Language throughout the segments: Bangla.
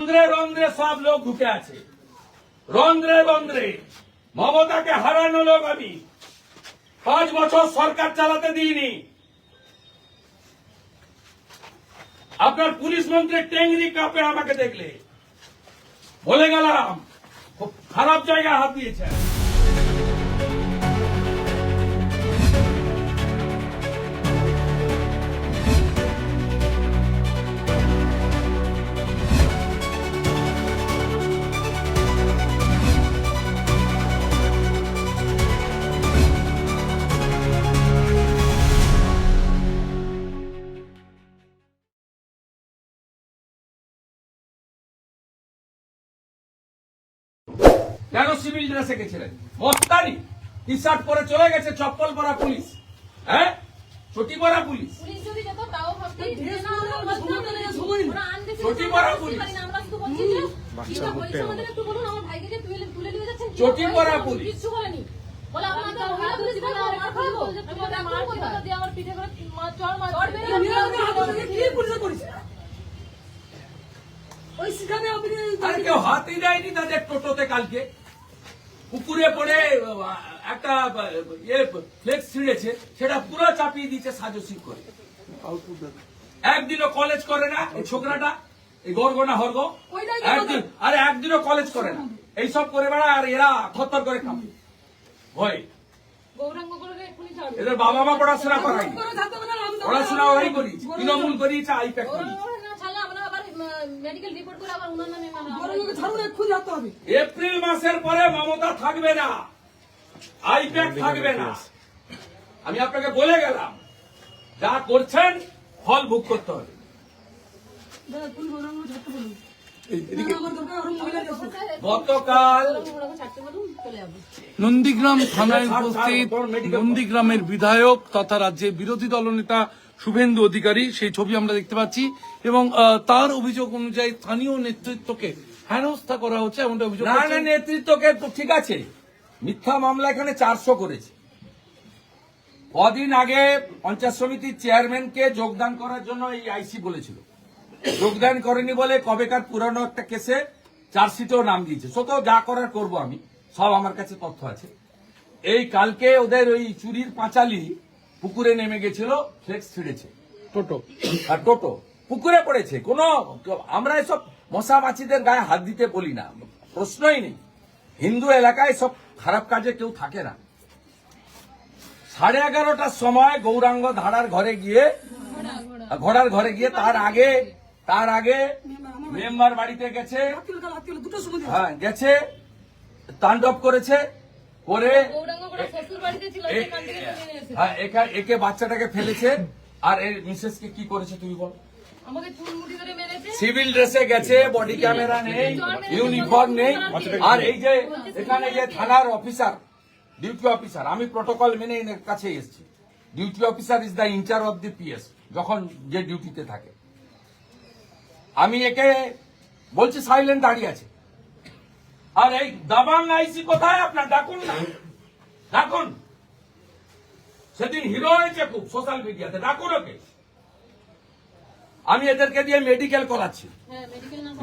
রন্ধ্রে রন্ধ্রে সব লোক ঢুকে আছে, রন্ধ্রে রন্ধ্রে। মমতাকে হারানো লোক আমি 5 বছর সরকার চালাতে দিইনি। আপনার পুলিশ মন্ত্রী টেংরি কাপে আমাকে দেখলে বলে গেলাম, খুব খারাপ জায়গায় হাত দিয়েছে। কেন সিভিল ড্রেসে গেছিলেন? মস্তানি টি শার্ট পরে চলে গেছে, চপ্পল পরা পুলিশ, হ্যাঁ, চটি পরা পুলিশ, চটি পরা পুলিশ, চটি পরা পুলিশ। কেউ হাতই দেয়নি তাদের টোটোতে। কালকে পুকুরে পড়ে একটা ফ্লেক্স ছিঁড়েছে, সেটা পুরো চাপিয়ে দিচ্ছে সাজসি করে। একদিনও কলেজ করে না এই ছোকরাটা, এই গর্গনা হর্গ, একদিনও কলেজ করে না, এইসব করে বেড়া। আর এরা থরথর করে কাঁপে ভয়। এদের বাবা মা পড়াশোনা করাই, পড়াশোনা ওরাই করিয়েছে, তৃণমূল করিয়েছে, আইপ্যাক করিয়েছে। এপ্রিল মাসের পরে মমতা থাকবে না, আইপ্যাক থাকবে না। আমি আপনাকে বলে গেলাম, যা করছেন ফল ভোগ করতে হবে। গতকাল নন্দীগ্রাম থানায় উপস্থিত নন্দীগ্রামের বিধায়ক তথা রাজ্যের বিরোধী দলনেতা শুভেন্দু অধিকারী, সেই ছবি আমরা দেখতে পাচ্ছি। এবং তার অভিযোগ অনুযায়ী স্থানীয় নেতৃত্বকে হেনস্থা করা হচ্ছে এমনটা অভিযোগ। না, নেতৃত্বকে তো ঠিক আছে, মিথ্যা মামলা এখানে 400 করেছে। কদিন আগে পঞ্চায়েত সমিতির চেয়ারম্যানকে যোগদান করার জন্য এই আইসি বলেছিল, যোগদান করেনি বলে কবেকার পুরানো একটা কেসে চার্জশিটেও নাম দিয়েছে। সত যা করার করব আমি, সব আমার কাছে তথ্য আছে। এই কালকে ওদের ওই চুরির পাঁচালি পুকুরে নেমে গেছিল, ফ্লেক্স ছিঁড়েছে, টোটো পুকুরে পড়েছে। কোন আমরা এসব মশা মাছিদের গায়ে হাত দিতে বলি না, প্রশ্নই নেই। হিন্দু এলাকায় সব খারাপ কাজে কেউ থাকে না। 11:30টার সময় গৌরাঙ্গ ঘোড়ার ঘরে গিয়ে তার আগে মেম্বার বাড়িতে গেছে, হ্যাঁ গেছে, তাণ্ডব করেছে, করে একে বাচ্চাটাকে ফেলেছে। আর এর মিসেসকে কি করেছে তুমি বল? সিভিল ড্রেসে গেছে, বডি ক্যামেরা নেই, ইউনিফর্ম নেই। আর এই যে এখানে যে থানার অফিসার, ডিউটি অফিসার, আমি প্রোটোকল মেনে এর কাছে এসেছি। Duty officer is the incharge of the PS, যখন যে ডিউটিতে থাকে। আমি একে বলছি সাইলেন্ট দাঁড়িয়ে আছে। আর এই দাবাং আইসি কোথায় আপনার? ডাকুন না, ডাকুন। সেদিন হিরো হয়েছে খুব সোশ্যাল মিডিয়াতে, ডাকুন ওকে। আমি এদেরকে দিয়ে মেডিকেল করাচ্ছি,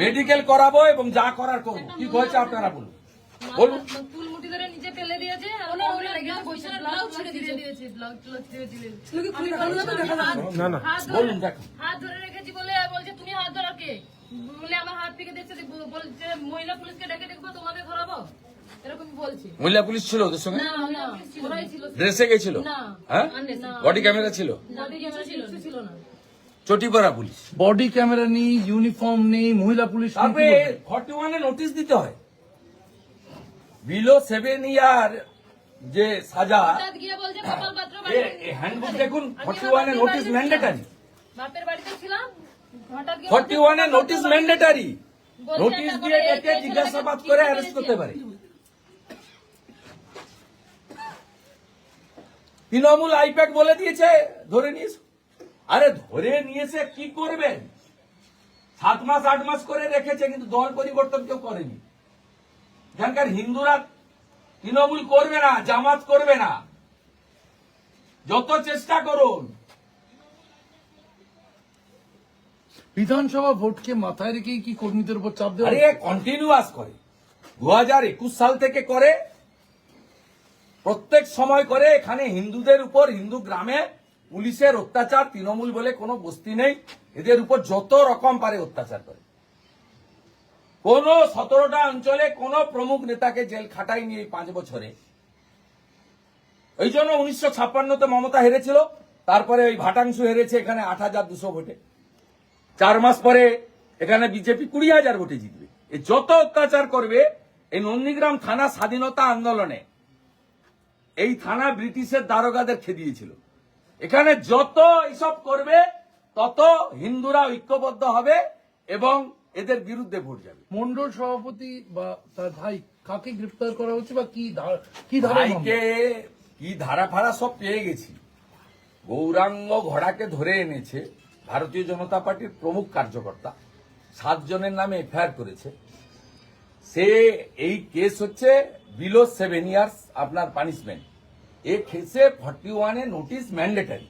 মেডিকেল করাবো এবং যা করার করবো। কি হয়েছে আপনারা বলুন, বলুন। বলুন, দেখুন। হাত ধরে রেখেছি বলে বলছে তুমি হাত ধরো কে বলে আমার হাত থেকে দেখছে, বলছে মহিলা পুলিশকে ডেকে দেখবো তোমাদের ধরাবো, এরকম বলছে। মহিলা পুলিশ ছিল ওদের সঙ্গে? ড্রেসে গেছিল? হ্যাঁ, বডি ক্যামেরা ছিল? ছিল না। চটি পরা পুলিশ, বডি ক্যামেরা নেই, ইউনিফর্ম নেই, মহিলা পুলিশ। তারপরে 41-এ নোটিশ দিতে হয়। বিলো 7 ইয়ার যে সাজা, হ্যান্ডবুক দেখুন, 41-এ নোটিশ ম্যান্ডেটারি। 41-এ নোটিশ ম্যান্ডেটারি। নোটিশ দিয়ে ডেকে জিজ্ঞাসাবাদ করে অ্যারেস্ট করতে পারে। তৃণমূল আইপ্যাক বলে দিয়েছে ধরে নিয়েছে। আরে ধরে নিয়েছে কি করবেন? 7 মাস 8 মাস করে রেখেছে, কিন্তু দল পরিবর্তন কেউ করেনি। এখানকার হিন্দুরা তৃণমূল করবে না, জামাত করবে না, যত চেষ্টা করুন। বিধানসভা ভোটকে মাথায় রেখেই কি কর্মীদের উপর চাপ দেওয়া আরে কন্টিনিউয়াস করে 2021 সাল থেকে করে, প্রত্যেক সময় করে। এখানে হিন্দুদের উপর, হিন্দু গ্রামে পুলিশের অত্যাচার, তৃণমূল বলে কোনো বস্তি নেই, এদের উপর যত রকম পারে অত্যাচার করে। কোন 17টা অঞ্চলে কোন প্রমুখ নেতাকে জেল খাটায়নি এই 5 বছরে। ওই জন্য 1956তে মমতা হেরেছিল, তারপরে ওই ভাটাংশ হেরেছে এখানে 8200 ভোটে। 4 মাস পরে এখানে বিজেপি 20,000 ভোটে জিতবে। এই যত অত্যাচার করবে, এই নন্দীগ্রাম থানা স্বাধীনতা আন্দোলনে এই থানা ব্রিটিশের দারোগাদের খেদিয়েছিল। এখানে যত এইসব করবে তত হিন্দুরা ঐক্যবদ্ধ হবে এবং এদের বিরুদ্ধে ভোট যাবে। মন্ডল সভাপতি বা তার ভাই কাকে গ্রেপ্তার করা হচ্ছে বা কি ধারা ভাইকে কি ধারা ফারা সব পেয়ে গেছি। গৌরাঙ্গ ঘোড়াকে ধরে এনেছে ভারতীয় জনতা পার্টির প্রমুখ কার্যকর্তা, 7 জনের নামে এফআইআর করেছে। সে এই কেস হচ্ছে বিলো 7 ইয়ার্স আপনার পানিশমেন্ট। এই কেসে 41 নোটিশ ম্যান্ডেটারি।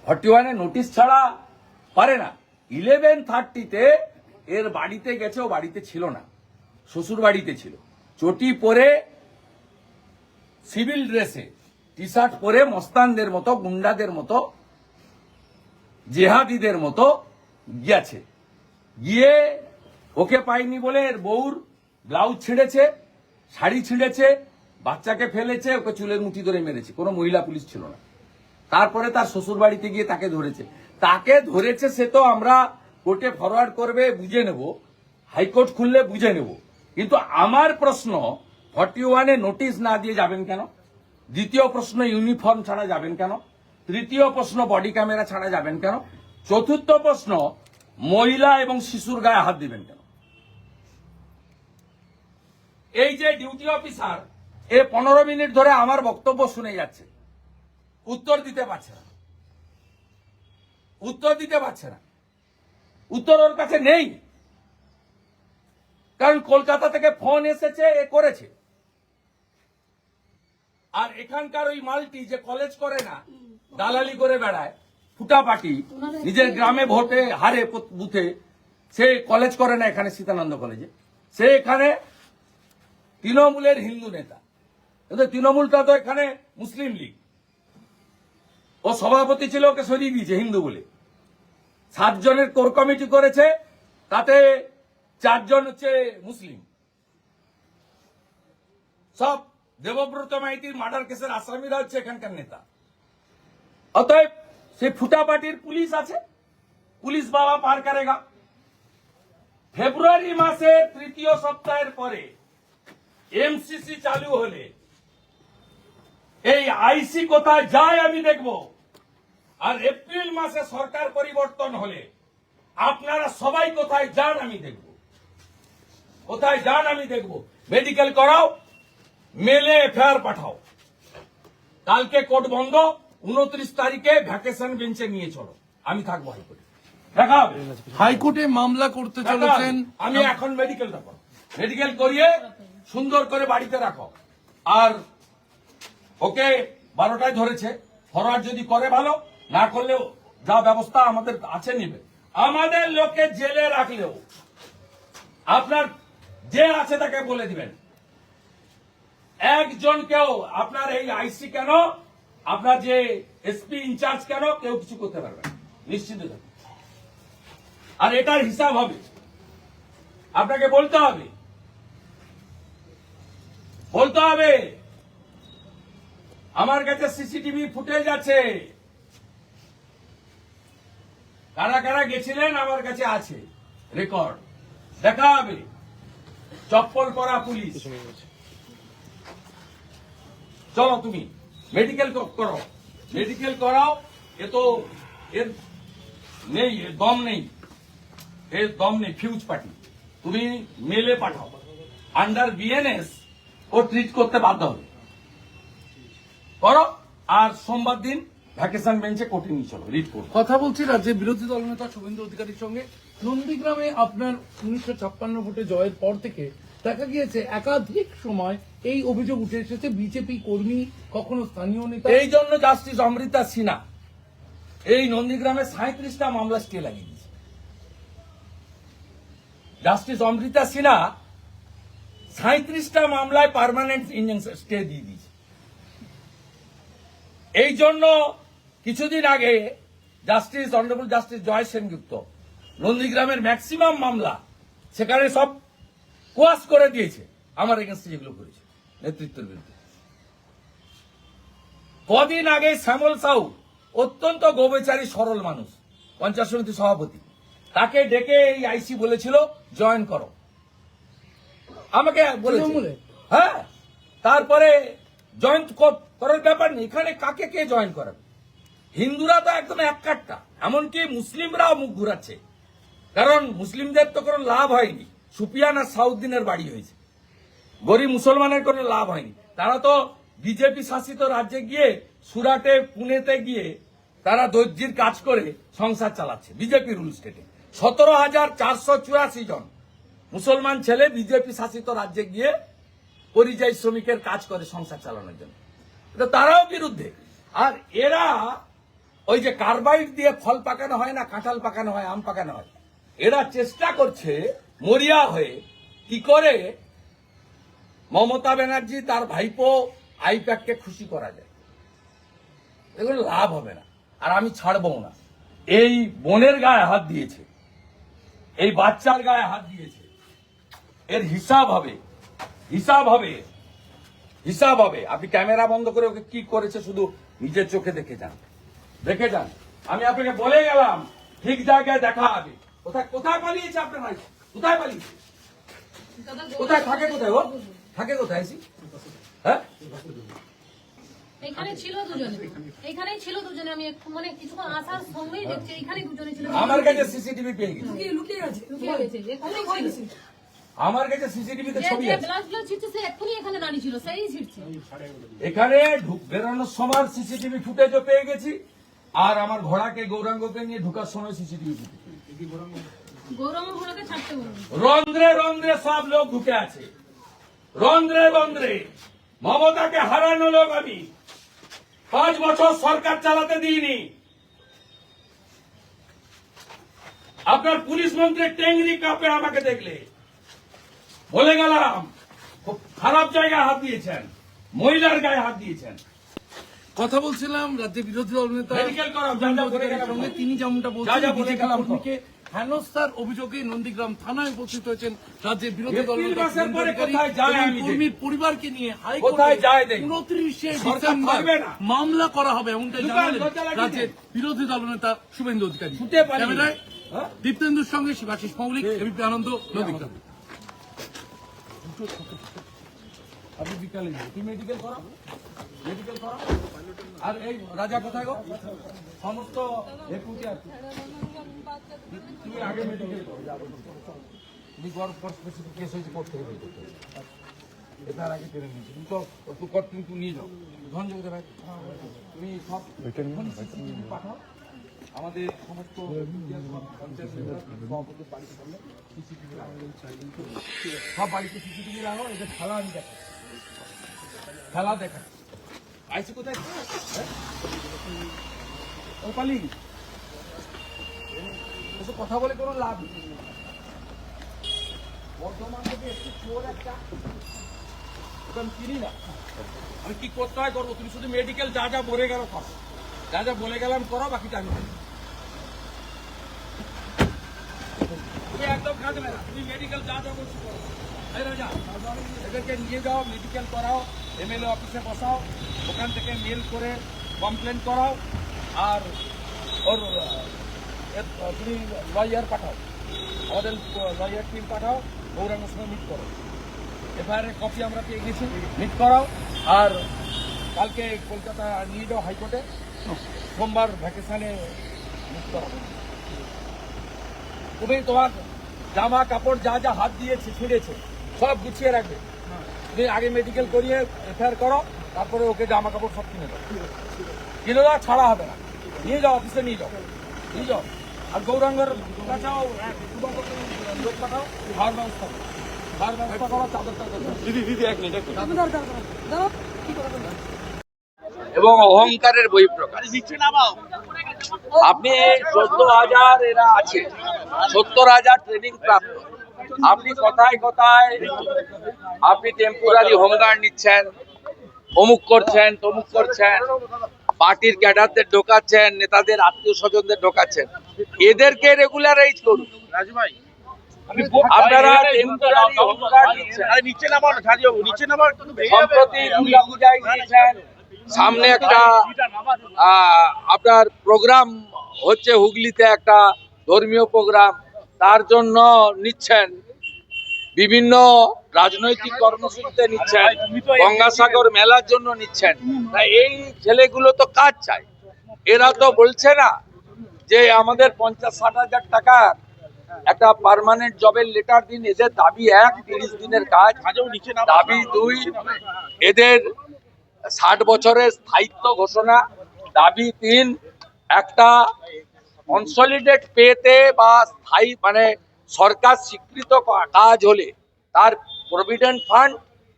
41 নোটিশ ছাড়া পারে না। 11:30-তে এর বাড়িতে গেছে, ও বাড়িতে ছিল না, শ্বশুর বাড়িতে ছিল। চটি পরে, সিভিল ড্রেসে, টি শার্ট পরে মস্তানদের মতো, গুন্ডাদের মতো, জেহাদিদের মতো গিয়েছে। গিয়ে ওকে পাইনি বলে এর বউর ব্লাউজ ছিঁড়েছে, শাড়ি ছিঁড়েছে, বাচ্চাকে ফেলেছে, ওকে চুলের মুঠি ধরে মেরেছে। কোনো মহিলা পুলিশ ছিল না। তারপরে তার শ্বশুর বাড়িতে গিয়ে তাকে ধরেছে। তাকে ধরেছে সে তো আমরা কোর্টে ফরওয়ার্ড করবে, বুঝে নেব, হাইকোর্ট খুললে বুঝে নেব। কিন্তু আমার প্রশ্ন, 41-এ নোটিশ না দিয়ে যাবেন কেন? দ্বিতীয় প্রশ্ন, ইউনিফর্ম ছাড়া যাবেন কেন? তৃতীয় প্রশ্ন, বডি ক্যামেরা ছাড়া যাবেন কেন? চতুর্থ প্রশ্ন, মহিলা এবং শিশুর গায়ে হাত দিবেন কেন? এই যে ডিউটি অফিসার, এ 15 মিনিট ধরে আমার বক্তব্য শুনে যাচ্ছে, উত্তর দিতে পারছে না। উত্তর ওর কাছে নেই, কারণ কলকাতা থেকে ফোন এসেছে, এ করেছে। আর এখানকার ওই মালটি যে কলেজ করে না, দালালি করে বেড়ায়, ফুটাপাটি, নিজের গ্রামে ভোটে হারে বুথে, সে কলেজ করে না এখানে সীতানন্দ কলেজে। সে এখানে তৃণমূলের হিন্দু নেতা, কিন্তু তৃণমূলটা তো এখানে মুসলিম লীগ। ও সভাপতি ছিল, ওকে সরিয়ে দিয়েছে হিন্দু বলে। 7 জনের কোর কমিটি করেছে, তাতে 4 জন হচ্ছে মুসলিম। সব দেবব্রত মাইতির মার্ডার কেসের আসামিরা হচ্ছে এখানকার নেতা। অতএব সে ফুটাপাটির পুলিশ আছে, পুলিশ বাবা পার করেগা। ফেব্রুয়ারি মাসের 3য় সপ্তাহের পরে এমসিসি চালু হলে এই আইসি কোথায় যায় আমি দেখব। আর এপ্রিল মাসে সরকার পরিবর্তন হলে আপনারা সবাই কোথায় যান আমি দেখব। মেডিকেল করাও, মেলে এফআইআর পাঠাও। কালকে কোর্ট বন্ধ, 29 তারিখে ভ্যাকেশন বেঞ্চে নিয়ে চলো, আমি থাকবো হাইকোর্টে। দেখা হবে। হাইকোর্টে মামলা করতে চলেছেন। আমি এখন মেডিকেলটা করো, মেডিকেল করিয়ে সুন্দর করে বাড়িতে রাখো। আর ওকে 12টায় ধরেছে, ফরওয়ার্ড যদি করে ভালো, না করলেও যা ব্যবস্থা আমাদের আছে নিবে। আমাদের লোকে জেলে রাখলেও আপনার যে আছে তাকে বলে দিবেন, একজনকেও আপনার এই আইসি কেন, আপনার যে এসপি ইনচার্জ কেন, কেউ কিছু করতে পারবে না, নিশ্চিন্ত থাকুন। আর এটার হিসাব হবে, আপনাকে বলতে হবে। আমার কাছে সিসিটিভি ফুটেজ আছে, কারা কারা গেছিলেন আমার কাছে আছে রেকর্ড, দেখা হবে। চপ্পল পরা পুলিশ, চলো তুমি মেডিকেল করো, মেডিকেল করাও। এ তো এর নেই, এর দম নেই, ফিউজ পার্টি। তুমি মেলে পাঠাও, আন্ডার বিএনএস ও ট্রিট করতে বাধ্য হবে, করো। আর সোমবার দিন ভ্যাকেশন বেঞ্চে কোর্টে নিয়ে চলো, রিট করো। কথা বলছি রাজ্যের বিরোধী দলনেতা শুভেন্দু অধিকারীর সঙ্গে। নন্দীগ্রামে আপনার 1956 ভোটে জয়ের পর থেকে দেখা গিয়েছে একাধিক সময় এই অভিযোগ উঠে এসেছে, বিজেপি কর্মী, কখনো স্থানীয় নেতা। এই জন্য জাস্টিস অমৃতা সিনহা এই নন্দীগ্রামে 37টা মামলা স্টে লাগিয়ে দিয়েছে। জাস্টিস অমৃতা সিনহা 37টা মামলায় পার্মানেন্ট ইনজাংশন স্টে দিয়ে দিয়েছে। এই জন্য কিছুদিন আগে জাস্টিস অনারেবল জাস্টিস জয় সেনগুপ্ত নন্দীগ্রামের ম্যাক্সিমাম মামলা সেখানে সব কোয়াশ করে দিয়েছে আমার এগেন্স্টে যেগুলো করেছে নেতৃত্বের বিরুদ্ধে। কদিন আগে শ্যামল সাউ অত্যন্ত গোবেচারী সরল মানুষ, পঞ্চায়েত সমিতি সভাপতি, তাকে ডেকে এই আইসি বলেছিল জয়েন করো, আমাকে বলেছিল। হ্যাঁ, তারপরে জয়েন করার ব্যাপার নেই, এখানে কাকে কে জয়েন করাবে? হিন্দুরা তো একদম এক কাটটা, এমনকি মুসলিমরাও মুখ ঘুরাচ্ছে, কারণ মুসলিমদের তো কোনো লাভ হয়নি। সুপিয়ান আর সাউদ্দিনের বাড়ি হয়েছে, গরিব মুসলমানের কোনো লাভ হয়নি। তারা তো বিজেপি শাসিত রাজ্যে গিয়ে সুরাটে পুনেতে গিয়ে তারা দর্জির কাজ করে সংসার চালাচ্ছে বিজেপি রুল স্টেটে। 17,484 জন মুসলমান ছেলে বিজেপি শাসিত রাজ্যে গিয়ে পরিযায়ী শ্রমিকের কাজ করে সংসার চালানোর জন্য, এটা তারাও বিরুদ্ধে। আর এরা ওই যে কার্বাইড দিয়ে ফল পাকানো হয় না, কাঁঠাল পাকানো হয়, আম পাকানো হয়, এরা চেষ্টা করছে মরিয়া হয়ে কি করে মমতা ব্যানার্জি তার ভাইপো আইপ্যাককে খুশি করা যায়। এগুলো লাভ হবে না, আর আমি ছাড়বো না। এই বোনের গায়ে হাত দিয়েছে, এই বাচ্চার গায়ে হাত দিয়েছে, এর হিসাব হবে, হিসাব হবে, হিসাব হবে। আপনি ক্যামেরা বন্ধ করে ওকে কি করেছে শুধু নিজের চোখে দেখে যান, দেখে যান। আমি আপনাকে বলে গেলাম ঠিক জায়গায় দেখা হবে। কোথায় কোথায় পালিয়েছে আপনার ভাই? কোথায় পালিয়েছে? কোথায় থাকে? কোথায় ও থাকে? কোথায় আইসি? হ্যাঁ, এখানে ছিল দুজনে, এখানেই ছিল দুজনে। আমি মানে কিছুক্ষণ আসার সঙ্গেই দেখছি এখানে দুজনে ছিল। আমার কাছে সিসিটিভি পেয়ে গেছে, লুকিয়ে গেছে, লুকিয়ে গেছে, এখানেই ছিল। আমার কাছে সিসিটিভিতে ছবি যে আছে। ব্লাড ছিটছে সে এক্ষুনি এখানে দাঁড়িয়ে ছিল, সেই ছিটছে। এখানে বেরোনোর সময় সিসিটিভি ফুটেজ পেয়ে গেছি, আর আমার ঘোড়াকে গৌরাঙ্গকে নিয়ে ঢুকার সময় সিসিটিভি ফুটেজ। গৌরাঙ্গ ঘোড়াকে ছাড়তে বলুন। রন্ধ্রে রন্ধ্রে সব লোক ঢুকে আছে, রন্ধ্রে রন্ধ্রে। মমতাকে হারানো লোক আমি 5 বছর সরকার চালাতে দিইনি। আপনার পুলিশ মন্ত্রী টেংরি কাপে আমাকে দেখলে বলে গেলাম, খুব খারাপ জায়গায় হাত দিয়েছেন, মহিলার গায়ে হাত দিয়েছেন। কথা বলছিলাম রাজ্যের বিরোধী দল নেতা মেডিকেল করাও, যা যা বলে গেলাম। সঙ্গে তিনি যেমনটা যা যা বলে বলছেন গেলাম। কর্মীকে হেনস্থার অভিযোগে নন্দীগ্রাম থানায় উপস্থিত হয়েছেন রাজ্যের বিরোধী দল এপ্রিল নেতা মাসের পরে শুভেন্দু কোথায় যায় অধিকারী আমি এবং দেখি। কর্মীর পরিবারকে নিয়ে কোথায় যায় দেখি। 29শে সরকার ডিসেম্বর থাকবে না। মামলা করা হবে এমনটাই দোকান জানালেন দরজা লাগিয়ে রাজ্যের বিরোধী দল নেতা শুভেন্দু অধিকারী। ছুটে পালিয়ে। ক্যামেরায় হ্যাঁ? দীপ্তেন্দুর সঙ্গে শিবাশিস মৌলিক, এবিপি আনন্দ, নন্দীগ্রাম। আপনি বিকালে যান, তুমি মেডিকেল করাও, মেডিকেল করাও। আর এই রাজা কোথায় গো? সমস্ত একুটি আছে, তুমি আগে মেডিকেল করো। তুমি গর্ভ স্পেসিফিক কেস হয়েছে কোর্ট থেকে বের করতে হবে। এটার আগে টেনে নিয়েছি, তুমি তো একটু কোর্ট কিন্তু নিয়ে যাও। ধন যোগ ভাই, তুমি সব CCTV পাঠাও আমাদের সমস্ত পঞ্চায়েত সভাপতি বাড়িতে করলে CCTV সব বাড়িতে CCTV রাখো। এটা খেলা আমি দেখা, খেলা দেখা। আইসি কোথায়? ও পালি, এসব কথা বলে কোনো লাভ নেই। বর্ধমান থেকে একটু চোর একটা, ওটা আমি চিনি না। আমি কি করতে হয় করবো, তুমি শুধু মেডিকেল যা যা বলে গেল করো, যা যা বলে গেলাম করো, বাকিটা আমি করি। তুমি একদম কাঁদবে না, তুমি মেডিকেল যা যা বলছি করো। এই রাজা, এদেরকে নিয়ে যাও, মেডিকেল করাও, MLA অফিসে বসাও, ওখান থেকে মেল করে কমপ্লেন করাও, আর ওর তুমি লয়ার পাঠাও, আমাদের লয়ার টিম পাঠাও, গৌরাঙ্গের সঙ্গে মিট করো। FIR এর কপি আমরা পেয়ে গেছি, মিট করাও। আর কালকে কলকাতা নিয়ে যাও হাইকোর্টে, সোমবার ভ্যাকেশনে মিট করাও। তুমি তোমার জামা কাপড় যা যা হাত দিয়েছে ছিঁড়েছে সব গুছিয়ে রাখবে। তুমি আগে মেডিকেল করিয়ে FIR করো, তারপরে ওকে জামা কাপড় সব কিনে দাও, কিনে দাও, ছাড়া হবে না। নিয়ে যাও, অফিসে নিয়ে যাও, নিয়ে যাও। আর গৌরাঙ্গের কাছেও লোক পাঠাও, খাওয়ার ব্যবস্থা করো, খাওয়ার ব্যবস্থা করো, চাদর টাদর এবং অহংকারের বহিঃপ্রকাশ। আপনি 14,000 এরা আছে, 70,000 ট্রেনিং প্রাপ্ত, আপনি কথায় কথায় আপনি টেম্পোরারি হোমগার্ড নিচ্ছেন, অমুক করছেন তমুক করছেন, পার্টির ক্যাডারদের ঢোকাচ্ছেন, নেতাদের আত্মীয় স্বজনদের ঢোকাচ্ছেন। এদেরকে রেগুলারাইজ করুন। আপনারা টেম্পোরারি হোমগার্ড নিচ্ছেন। সম্প্রতি দুর্গাপূজায় নিয়েছেন, সামনে একটা আপনার প্রোগ্রাম হচ্ছে হুগলিতে, একটা ধর্মীয় প্রোগ্রাম, তার জন্য নিচ্ছেন। বিভিন্ন রাজনৈতিক কর্মসূচিতে নিচ্ছেন, গঙ্গাসাগর মেলার জন্য নিচ্ছেন। তাই এই ছেলেগুলো তো কাজ চায়, এরা তো বলছে না যে আমাদের 50-60 হাজার টাকার একটা পার্মানেন্ট জবের লেটার দিন। এদের দাবি 1, 30 দিনের কাজ। দাবি 2, এদের 60 বছরের স্থায়িত্ব ঘোষণা। দাবি 3, একটা কনসলিডেট পেতে বা স্থায়ী মানে সরকার স্বীকৃত কাজ হলে তার প্রভিডেন্ট ফান্ড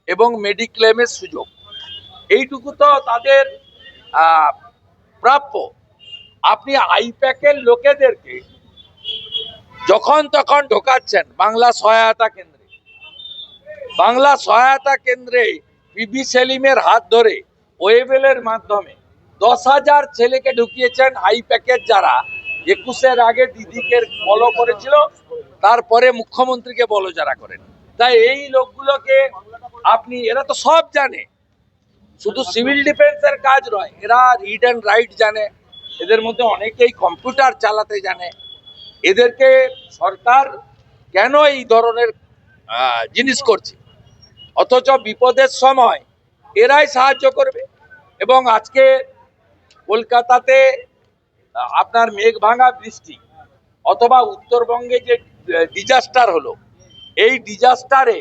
এবং মেডিক্লেমের সুযোগ। এইটুকু তো তাদের প্রাপ্য। আপনি আইপ্যাকের লোকেদেরকে যখন তখন ঢোকাচ্ছেন বাংলা সহায়তা কেন্দ্রে। বাংলা সহায়তা কেন্দ্রে পিবি সেলিমের হাত ধরে ওয়েবেলের মাধ্যমে 10,000 ছেলেকে ঢুকিয়েছেন আইপ্যাকের, যারা 21-এর আগে দিদিকে ফলো করেছিল, তারপরে মুখ্যমন্ত্রীকে বলো যারা করেন। তাই এই লোকগুলোকে আপনি, এরা তো সব জানে, শুধু সিভিল ডিফেন্সের কাজ নয়, এরা রিড অ্যান্ড রাইট জানে, এদের মধ্যে অনেকেই কম্পিউটার চালাতে জানে। এদেরকে সরকার কেন এই ধরনের জিনিস করছে, অথচ বিপদের সময় এরাই সাহায্য করবে। এবং আজকে কলকাতাতে আপনার মেঘ ভাঙা বৃষ্টি অথবা উত্তরবঙ্গে যে ডিজাস্টার হলো, এই ডিজাস্টারে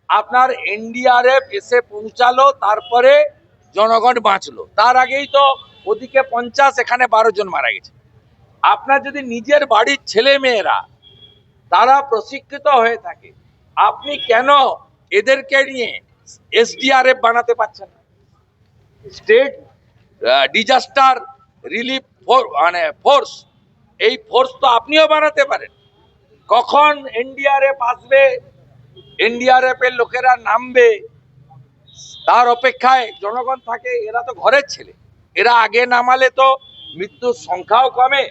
আপনার এনডিআরএফ এসে পৌঁছালো, তারপরে জনগণ বাঁচলো। তার আগেই তো ওদিকে 50, এখানে 12 জন মারা গেছে। আপনার যদি নিজের বাড়ির ছেলে মেয়েরা তারা প্রশিক্ষিত হয়ে থাকে, আপনি কেন এদেরকে নিয়ে এসডিআরএফ বানাতে পারছেন না? স্টেট ডিজাস্টার রিলিফ ফোর্স, এই ফোর্স তো আপনিও বানাতে পারেন। কখন এনডিআরএফ আসবে, এনডিআরএফ এর লোকেরা নামবে, তার অপেক্ষায় জনগণ থাকে। এরা তো ঘরের ছেলে, এরা আগে নামালে তো মৃত্যুর সংখ্যাও কমে,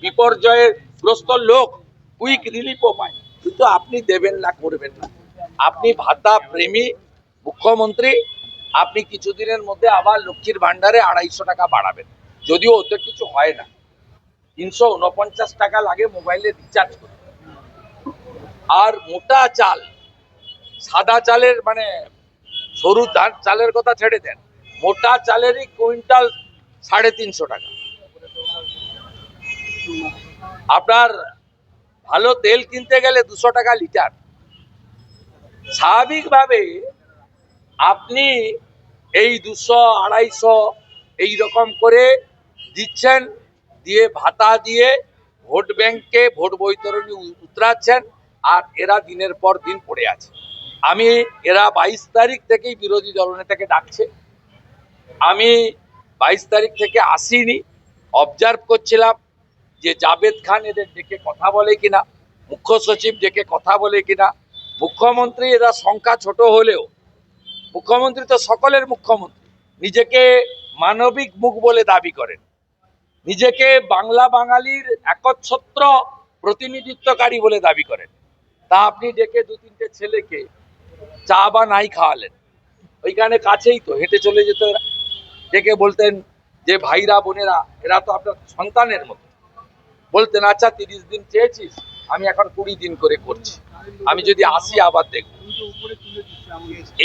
বিপর্যয়ের গ্রস্ত লোক কুইক রিলিফও পায়। কিন্তু আপনি দেবেন না, করবেন না। আপনি ভাতা প্রেমী মুখ্যমন্ত্রী, আপনি কিছুদিনের মধ্যে আবার লক্ষ্মীর ভান্ডারে 250 টাকা বাড়াবেন, যদিও ওতে কিছু হয় না। 349 টাকা লাগে মোবাইলে রিচার্জ করতে। আর মোটা চাল, সাদা চালের মানে সরু চালের কথা ছেড়ে দেন, মোটা চালেরই কুইন্টাল 350 টাকা। আপনার ভালো তেল কিনতে গেলে 200 টাকা লিটার। স্বাভাবিকভাবে আপনি এই 200, 250 এই রকম করে দিচ্ছেন, দিয়ে ভাতা দিয়ে ভোট ব্যাংকে ভোট বৈতরণী উতরাচ্ছেন, আর এরা দিনের পর দিন পড়ে আছে। এরা 22 তারিখ থেকেই বিরোধী দলনেতাকে ডাকছে। আমি 22 তারিখ থেকে আসিনি, অবজার্ভ করছিলাম যে জাভেদ খান এদের ডেকে কথা বলে কিনা, মুখ্য সচিব ডেকে কথা বলে কিনা। মুখ্যমন্ত্রী, এরা সংখ্যা ছোট হলেও মুখ্যমন্ত্রী তো সকলের মুখ্যমন্ত্রী, নিজেকে মানবিক মুখ বলে দাবি করেন, নিজেকে বাংলা বাঙালির একচ্ছত্র প্রতিনিধিত্বকারী বলে দাবি করেন। তা আপনি ডেকে 2-3টে ছেলেকে চা বা নাই খাওয়ালেন, ওইখানে কাছেই তো, হেঁটে চলে যেত এরা। ডেকে বলতেন যে ভাইরা বোনেরা, এরা তো আপনার সন্তানের মতো। বলতেন আচ্ছা 30 দিন চেয়েছিস, আমি এখন 20 দিন করে করছি, আমি যদি আসি আবার দেখব।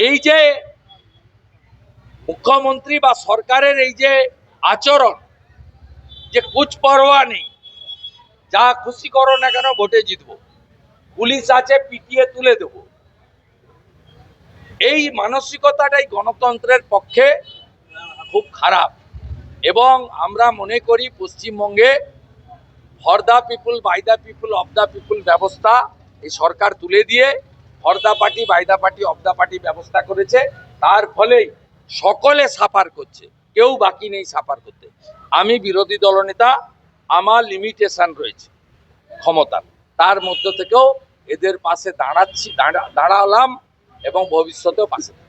এই যে মুখ্যমন্ত্রী বা সরকারের এই যে আচরণ, যে কুচপরোয়া নেই, যা খুশি করো না কেন ভোটে জিতবো, পুলিশ আছে পিটিয়ে তুলে দেবো, এই মানসিকতাটাই গণতন্ত্রের পক্ষে খুব খারাপ। এবং আমরা মনে করি পশ্চিমবঙ্গে for the people, by the people, of the people ব্যবস্থা এই সরকার তুলে দিয়ে for the party, by the party, of the party ব্যবস্থা করেছে। তার ফলেই সকলে সাফার করছে, কেউ বাকি নেই সাফার করতে। আমি বিরোধী দলনেতা, আমার লিমিটেশন রয়েছে ক্ষমতার, তার মধ্য থেকেও এদের পাশে দাঁড়ালাম এবং ভবিষ্যতেও পাশে থাকবো।